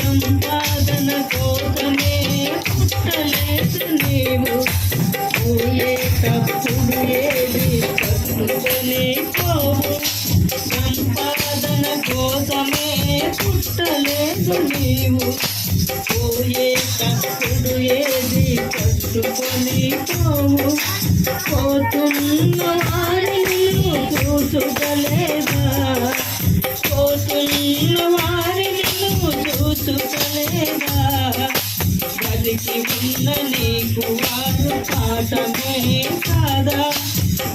సంపాదన కోసమే పుట్టలేదు నీవు పోయేటప్పుడు ఏది కట్టుకొని పోవు సంపాదన కోసమే పుట్టలేదు నీవు పోయేటప్పుడు ఏది కట్టుకొని పోవు పోతున్న వారిని చూసుకలేదా పోతున్న వారిని చూసుకలేదా బతికి ఉన్న నీకు వారు పాఠమే కాదా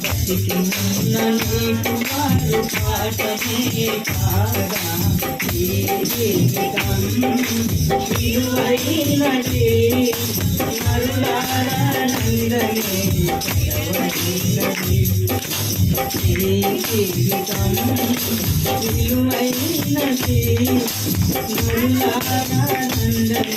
బతికి ఉన్న నీకు వారు పాఠమే కాదా ఈ జీవితం విలువైనది నరులారందనే ఈ జీవితం విలువైనది నరులారందనే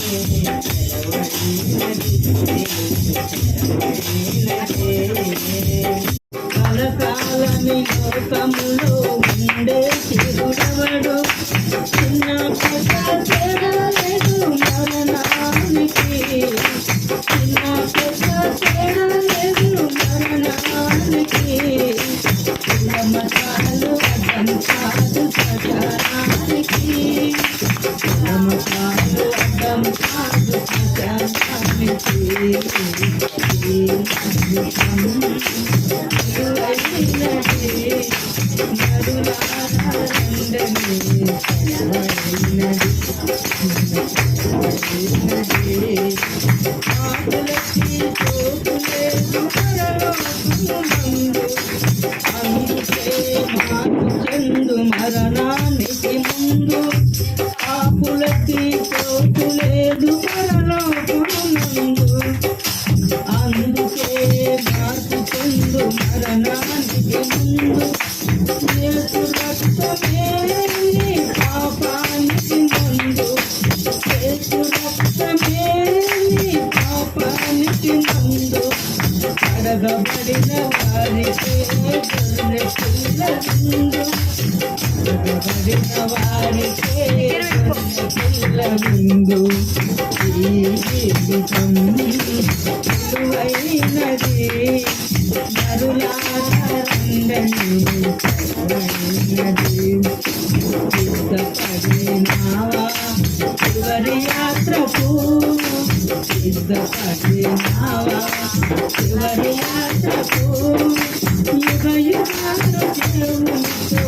కలకాలని లోకములో ఉండే చిరుడవడు చిన్న పెద్ద తేడలేదు మరణానికి చిన్న పెద్ద తేడలేదు మరణానికి నమ్మకాలు అర్థం కాదు ప్రచారానికి నమ్మకాలు అర్థం కాదు ప్రచారానికి మరణానికి ముందు ఆకులకి చోటు లేదు పరలోకమునందు అందుకే మార్పు చెందు మరణానికి ముందు యేసు రక్తమే నీ పాపానికి ముందు యేసు రక్తమే నీ పాపానికి ముందు అడగబడిన వారికి గొర్రె పిల్ల ముందు అడగబడిన వారికి గొర్రె పిల్ల ముందు ఈ జీవితం విలువైనది నరులారందనీ సిద్ధపడినావా చివరి యాత్రకు సిద్ధపడినావా చివరి యాత్రకు యుగ యుగాలు దేవునితో